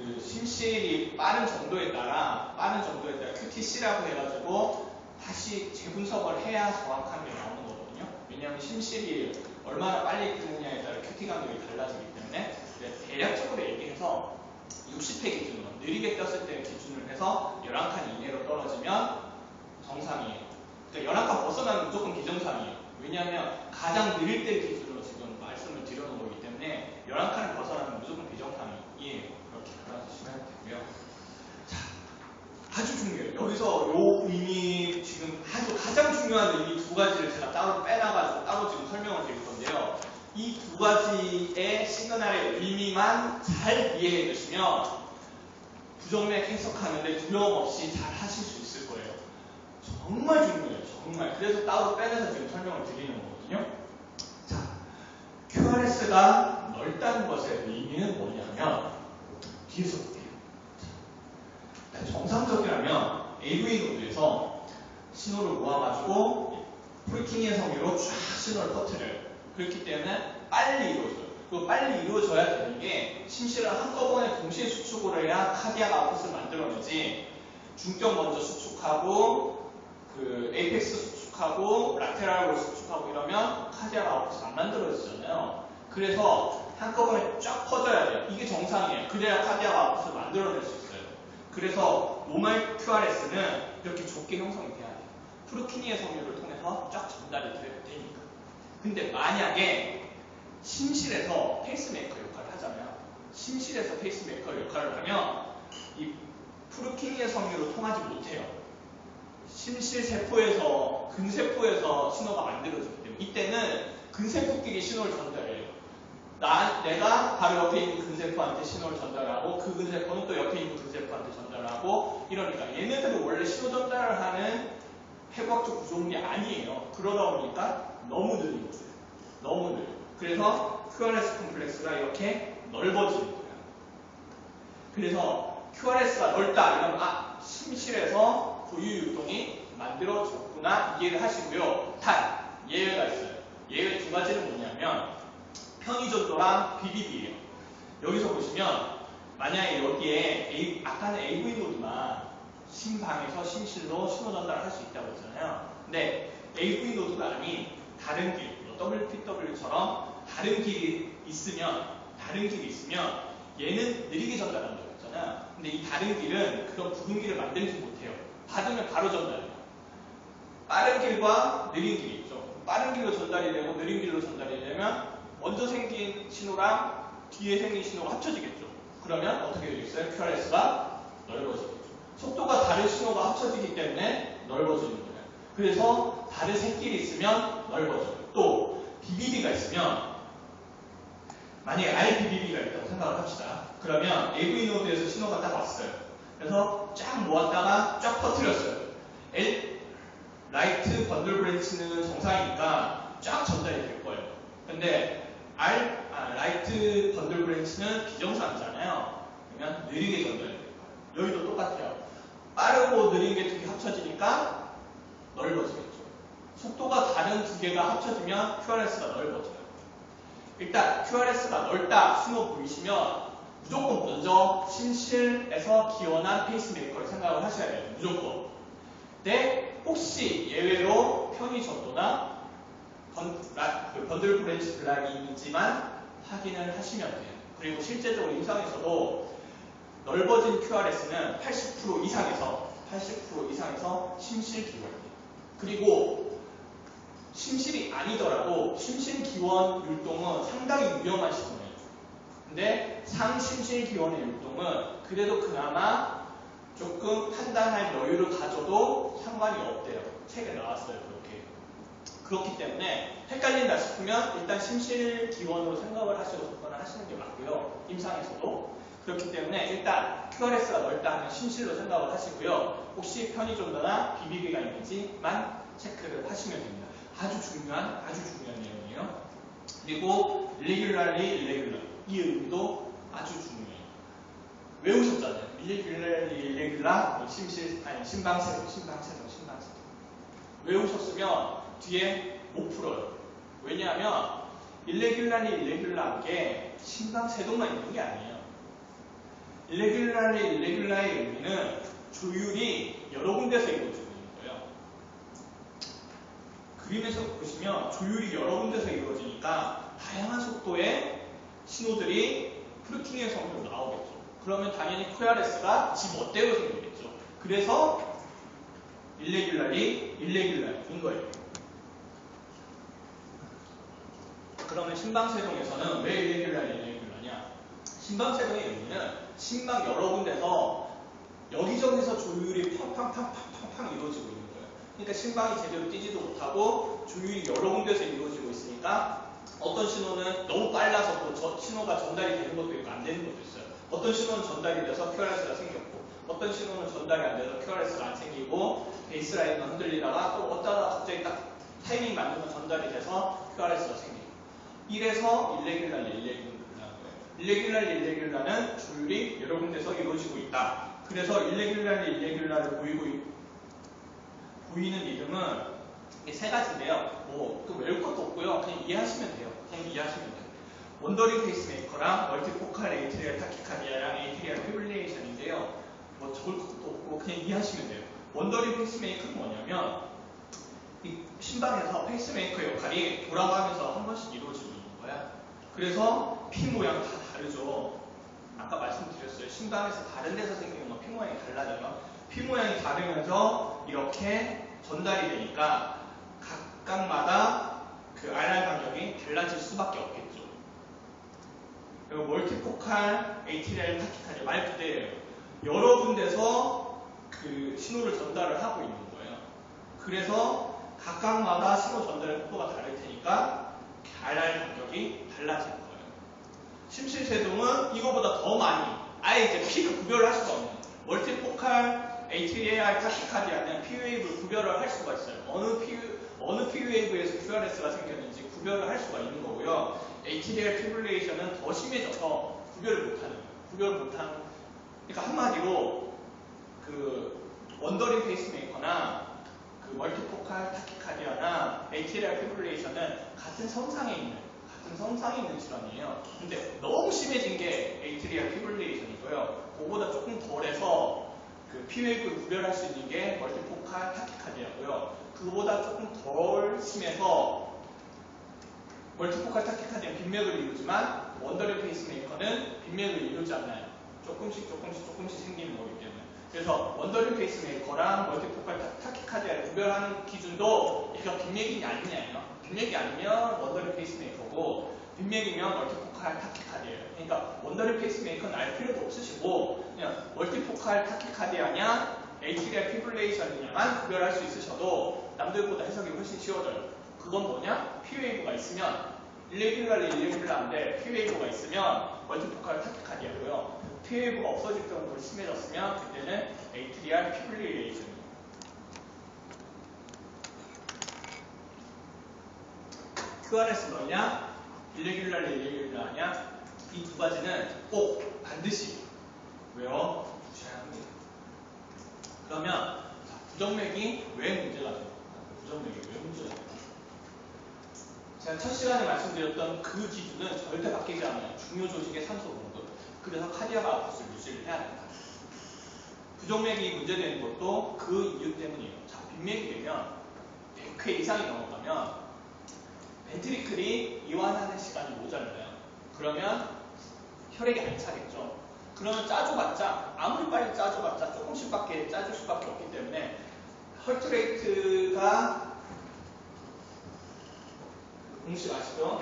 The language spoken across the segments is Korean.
그 심실이 빠른 정도에 따라 QTC라고 해가지고 다시 재분석을 해야 정확한 게 나오는 거거든요. 왜냐하면 심실이 얼마나 빨리 끄느냐에 따라 QT 간격이 달라지기 때문에. 대략적으로 얘기해서 60회 기준으로 느리게 떴을 때 기준을 해서 11칸 이내로 떨어지면 정상이에요. 그러니까 11칸 벗어나면 무조건 비정상이에요. 왜냐하면 가장 느릴 때 기준으로 지금 말씀을 드려놓은 거기 때문에 11칸을 벗어나면 무조건 비정상이에요. 그렇게 알아주시면 되고요. 자, 아주 중요해요. 여기서 요 의미, 지금 아주 가장 중요한 의미 두 가지를 제가 따로 빼놔가지고 따로 지금 설명을 드릴 건데요. 이 두 가지의 시그널의 의미만 잘 이해해 주시면 부정맥 해석하는데 두려움 없이 잘 하실 수 있을 거예요. 정말 중요해요. 정말. 그래서 따로 빼내서 지금 설명을 드리는 거거든요. 자, QRS가 넓다는 것의 의미는 뭐냐면 뒤에서 볼게요. 정상적이라면 AV 노드에서 신호를 모아가지고 프리킹의 성유로 쫙 신호를 퍼뜨려요. 그렇기 때문에 빨리 이루어져요. 그 빨리 이루어져야 되는 게 심실을 한꺼번에 동시에 수축을 해야 카디악 아웃풋을 만들어내지, 중점 먼저 수축하고 그 에이펙스 수축하고 라테랄로 수축하고 이러면 카디악 아웃풋이 안 만들어지잖아요. 그래서 한꺼번에 쫙 퍼져야 돼요. 이게 정상이에요. 그래야 카디악 아웃풋을 만들어낼 수 있어요. 그래서 노멀 QRS는 이렇게 좁게 형성이 돼야 돼요. 프루키니의 섬유를 통해서 쫙 전달이 되니까. 근데 만약에 심실에서 페이스메이커 역할을 하잖아요. 심실에서 페이스메이커 역할을 하면 이 프루키니의 섬유로 통하지 못해요. 심실 세포에서, 근세포에서 신호가 만들어지기 때문에 이때는 근세포끼리 신호를 전달해요. 내가 바로 옆에 있는 근세포한테 신호를 전달하고 그 근세포는 또 옆에 있는 근세포한테 전달하고 이러니까 얘네들은 원래 신호 전달을 하는 해부학적 구조물이 아니에요. 그러다 보니까 너무 느린 거예요. 너무 느려요. 그래서 QRS 컴플렉스가 이렇게 넓어지는 거예요. 그래서 QRS가 넓다 이러면 심실에서 고유 유동이 만들어졌구나 이해를 하시고요. 단 예외가 있어요. 예외 두 가지는 뭐냐면 편의전도랑 BBB예요. 여기서 보시면 만약에 여기에 아까는 AV 노드만 심방에서 심실로 신호 전달을 할 수 있다고 했잖아요. 근데 AV 노드가 아닌 다른 길, WPW처럼 다른 길이 있으면 얘는 느리게 전달한다고 했잖아요. 근데 이 다른 길은 그런 부분 길을 만들지 못해요. 받으면 바로 전달해요. 빠른 길과 느린 길이 있죠. 빠른 길로 전달이 되고 느린 길로 전달이 되면 먼저 생긴 신호랑 뒤에 생긴 신호가 합쳐지겠죠. 그러면 어떻게 되겠어요? QRS가 넓어지겠죠. 속도가 다른 신호가 합쳐지기 때문에 넓어지는 거예요. 그래서 다른 새끼리 있으면 넓어져요. 또 BBB가 있으면 만약에 RBBB가 있다고 생각을 합시다. 그러면 AV 노드에서 신호가 딱 왔어요. 그래서 쫙 모았다가 쫙 퍼뜨렸어요. 라이트 번들 브랜치는 정상이니까 쫙 전달이 될 거예요. 근데 라이트 번들 브랜치는 비정상이잖아요. 그러면 느리게 전달이 될 거예요. 여기도 똑같아요. 빠르고 느린 게 두 개 합쳐지니까 넓어지겠죠. 속도가 다른 두 개가 합쳐지면 QRS가 넓어져요. 일단 QRS가 넓다 신호 보이시면 무조건 먼저 심실에서 기원한 페이스메이커를 생각을 하셔야 돼요. 무조건. 근데 혹시 예외로 편의전도나 번들 브랜치 블락이 있지만 확인을 하시면 돼요. 그리고 실제적으로 임상에서도 넓어진 QRS는 80% 이상에서 심실 기원이에요. 그리고 심실이 아니더라도 심실 기원 율동은 상당히 위험한 신호예요. 근데 상심실 기원의 율동은 그래도 그나마 조금 판단할 여유를 가져도 상관이 없대요. 책에 나왔어요. 그렇기 때문에 헷갈린다 싶으면 일단 심실 기원으로 생각을 하시고 접근을 하시는 게 맞고요. 임상에서도. 그렇기 때문에 일단 QRS가 넓다 하면 심실로 생각을 하시고요. 혹시 편의전도나 BBB가 있는지만 체크를 하시면 됩니다. 아주 중요한 내용이에요. 그리고 irregularly 이 의미도 아주 중요해요. 외우셨잖아요. irregular 심방세도. 외우셨으면 뒤에 못 풀어요. 왜냐하면 irregular한 게 심방세도만 있는 게 아니에요. 일레귤라의 의미는 조율이 여러 군데서 이루어지고 있는 거예요. 그림에서 보시면 조율이 여러 군데서 이루어지니까 다양한 속도의 신호들이 프루팅의 성으로 나오겠죠. 그러면 당연히 QRS가 지 멋대로 생기겠죠. 그래서 일레귤라인 거예요. 그러면 심방세동에서는 왜 일레귤라냐? 심방세동의 의미는 심방 여러 군데서 여기저기서 조율이 팡팡팡팡팡 이루어지고 있는 거예요. 그러니까 심방이 제대로 뛰지도 못하고 조율이 여러 군데서 이루어지고 있으니까 어떤 신호는 너무 빨라서 또 신호가 전달이 되는 것도 있고 안 되는 것도 있어요. 어떤 신호는 전달이 돼서 QRS가 생겼고 어떤 신호는 전달이 안 돼서 QRS가 안 생기고 베이스라인만 흔들리다가 또 어쩌다 갑자기 딱 타이밍 맞는 전달이 돼서 QRS가 생기고 이래서 일레귤라인 거예요. 일레귤라는 조율이 여러 군데서 이루어지고 있다. 그래서 일레귤라를 보이는 리듬은 세 가지인데요. 뭐 또 외울 것도 없고요. 그냥 이해하시면 돼요. 원더링 페이스메이커랑 멀티포칼 에이트리얼 타키카디아랑 에이트리얼 피브릴레이션인데요. 뭐 적을 것도 없고 그냥 이해하시면 돼요. 원더링 페이스메이커는 뭐냐면 이 심방에서 페이스메이커 역할이 돌아가면서 한 번씩 이루어지고 있는 거야. 그래서 피 모양 다 다르죠. 아까 말씀드렸어요. 심방에서 다른 데서 생기는 건 피 모양이 달라져요. 피 모양이 다르면서 이렇게 전달이 되니까 각각마다 그 RR 간격이 달라질 수밖에 없겠죠. 그리고 멀티포칼 ATL 타키카디 말 그대로예요. 여러 군데서 그 신호를 전달을 하고 있는 거예요. 그래서 각각마다 신호 전달의 속도가 다를 테니까 RR 간격이 달라질 거예요. 심실세동은 이거보다 더 많이 아예 이제 P를 구별을 할 수가 없는 멀티포칼 ATAR 타키카디아는 P웨이브를 구별을 할 수가 있어요. 어느 P웨이브에서 QRS가 생겼는지 구별을 할 수가 있는 거고요. ATDR 피브릴레이션은 더 심해져서 구별을 못하는 그러니까 한마디로 그 원더링 페이스메이커나 그 멀티포칼 타키카디아나 ATDR 피브릴레이션은 같은 성상에 있는 질환이에요. 근데 너무 심해진 게 ATDR 피브릴레이션이고요. 그거보다 조금 덜해서 그 P웨이브를 구별할 수 있는 게 멀티포칼 타키카디아고요. 그거보다 조금 덜 심해서 멀티포칼 타키카디아는 빈맥을 이루지만 원더링 페이스메이커는 빈맥을 이루지 않나요? 조금씩 생기는 거기 때문에. 그래서 원더링 페이스메이커랑 멀티포칼 타키카디아를 구별하는 기준도 얘가 빈맥이냐 아니냐예요. 빈맥이 아니면 원더링 페이스메이커고 빈맥이면 멀티포칼 타키카디아예요. 그러니까 원더링 페이스메이커는 알 필요도 없으시고 그냥 멀티포칼 타키카디아냐 ATDR 피브릴레이션이냐만 구별할 수 있으셔도 남들보다 해석이 훨씬 쉬워져요. 그건 뭐냐? P웨이브가 있으면 일레귤라인데 P웨이브가 있으면 멀티포칼 타키카디아고요. P웨이브가 없어질 정도로 심해졌으면 그때는 ATDR 피브릴레이션이에요. QRS 뭐냐? 일레귤라냐? 이 두 가지는 꼭 반드시 외워주셔야 합니다. 그러면 부정맥이 왜 문제가 됩니까? 제가 첫 시간에 말씀드렸던 그 기준은 절대 바뀌지 않아요. 중요 조직의 산소 공급. 그래서 카디악 아웃풋을 유지를 해야 된다. 부정맥이 문제되는 것도 그 이유 때문이에요. 자, 빈맥이 되면 100회 이상이 넘어가면 벤트리클이 이완하는 시간이 모자라요. 그러면 혈액이 안 차겠죠. 그러면 짜줘봤자 아무리 빨리 짜줘봤자 조금씩밖에 짜줄 수밖에 없기 때문에 헐트레이트가 공식 아시죠?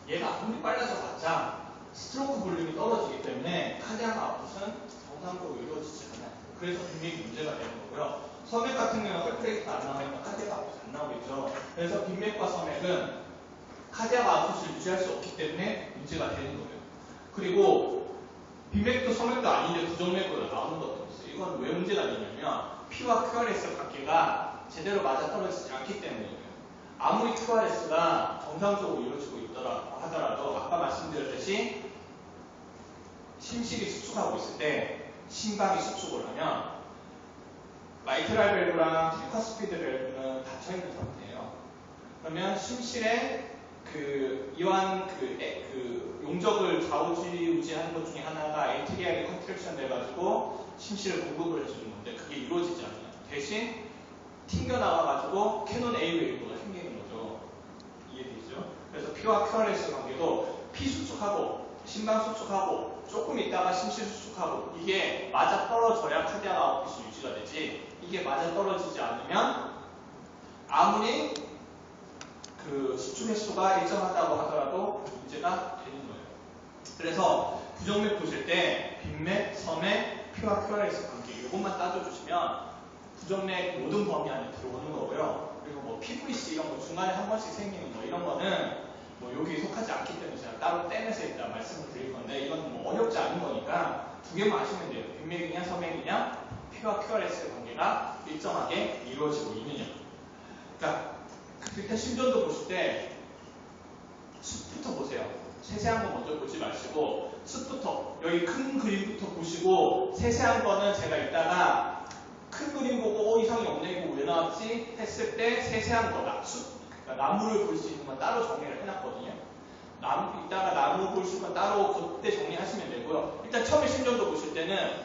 얘가 아무리 빨라져 봤자 스트로크 볼륨이 떨어지기 때문에 카디악 아웃풋은 정상적으로 이루어지지 않아요. 그래서 빈맥이 문제가 되는 거고요. 섬액 같은 경우는 헐트레이트가 안 나오니까 카디악 아웃풋이 안 나오겠죠. 그래서 빈맥과 섬액은 카디악 아웃풋을 유지할 수 없기 때문에 문제가 되는 거예요. 그리고 빈맥도 섬액도 아닌데 부정맥으로 나오는 것도 있어요. 이건 왜 문제가 되냐면 P와 QRS 관계가 제대로 맞아떨어지지 않기 때문이에요. 아무리 QRS가 정상적으로 이루어지고 있더라 하더라도 아까 말씀드렸듯이 심실이 수축하고 있을 때 심박이 수축을 하면 마이트랄 밸브랑 디커스피드 밸브는 닫혀있는 상태예요. 그러면 심실에 그 이완 그 용적을 좌우지우지하는 것 중에 하나가 에이트리알이 컨트랙션 돼가지고 심실을 공급을 해주는 건데 그게 이루어지지 않아요. 대신 튕겨나가가지고 캐논 A 웨이브가 생기는 거죠. 이해되시죠? 그래서 P와 QRS 관계도 P 수축하고 심방 수축하고 조금 있다가 심실 수축하고 이게 맞아 떨어져야 카디악 아웃풋이 유지가 되지. 이게 맞아 떨어지지 않으면 아무리 그 수축 횟수가 일정하다고 하더라도 문제가 되는 거예요. 그래서 부정맥 보실 때 빅맥, 섬맥, P와 QRS 관계 이것만 따져주시면 부정맥 모든 범위 안에 들어오는 거고요. 그리고 뭐 PVC 이런 거 중간에 한 번씩 생기는 거 이런 거는 뭐 여기 속하지 않기 때문에 제가 따로 떼내서 일단 말씀을 드릴 건데 이건 뭐 어렵지 않은 거니까 두 개만 아시면 돼요. 빅맥이냐 섬맥이냐 P와 QRS의 관계가 일정하게 이루어지고 있느냐. 그러니까 일단 심전도 보실 때 숲부터 보세요. 세세한 거 먼저 보지 마시고 숲부터 여기 큰 그림부터 보시고 세세한 거는 제가 이따가 큰 그림 보고 이상이 없네 이거 왜 나왔지 했을 때 세세한 거다. 숲 그러니까 나무를 볼 수 있는 건 따로 정리를 해놨거든요. 이따가 나무 볼 수 있는 건 따로 그때 정리하시면 되고요. 일단 처음에 심전도 보실 때는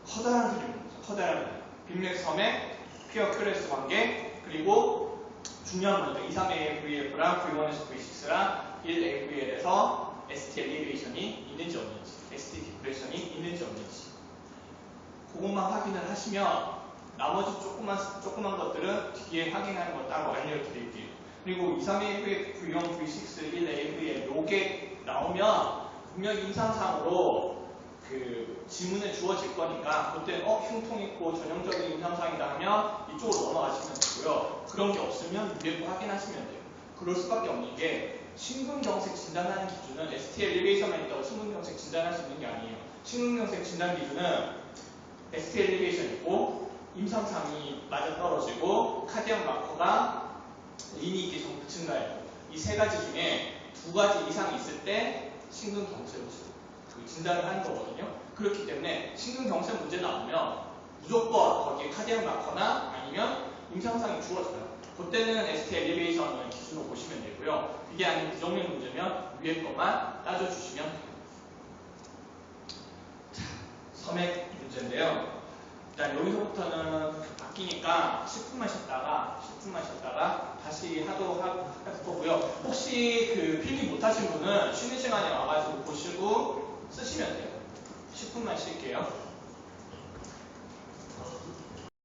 커다란 그림입니다. 커다란 그림. 빅맥, 섬맥, P와 QRS 관계 그리고 중요한 거니까 2, 3A VF랑 V1에서 V6랑 1AVL에서 ST 엘리베이션이 있는지 없는지, ST 디프레션이 있는지 없는지 그것만 확인을 하시면 나머지 조그만 것들은 뒤에 확인하는 거 따로 알려드릴게요. 그리고 2, 3A V1, V6, 1AVL 요게 나오면 분명히 임상상으로 그 지문에 주어질 거니까 그때 흉통 있고 전형적인 임상상이다 하면 이쪽으로 넘어가시면 되고요. 그런 게 없으면 UF 확인하시면 돼요. 그럴 수밖에 없는 게 심근경색 진단하는 기준은 ST 엘리베이션만 있다고 심근경색 진단할 수 있는 게 아니에요. 심근경색 진단 기준은 ST 엘리베이션 있고 임상상이 맞아떨어지고 카디악 마커가 림이 있게 정도 증가해요. 이 세 가지 중에 두 가지 이상 있을 때 심근경색을 진단을 하는 거거든요. 그렇기 때문에 심근경색 문제 나오면 무조건 거기에 카디악 마커나 아니면 임상상이 주어져요. 그때는 ST 엘리베이션을 기준으로 보시면 되고요. 그게 아닌 부정맥 문제면 위에 것만 따져주시면 돼요. 자, 섬액 문제인데요. 일단 여기서부터는 바뀌니까 10분만 쉬었다가 다시 하도록 할 거고요. 혹시 그 필기 못하신 분은 쉬는 시간에 와가지고 보시고 쓰시면 돼요. 10분만 쉴게요.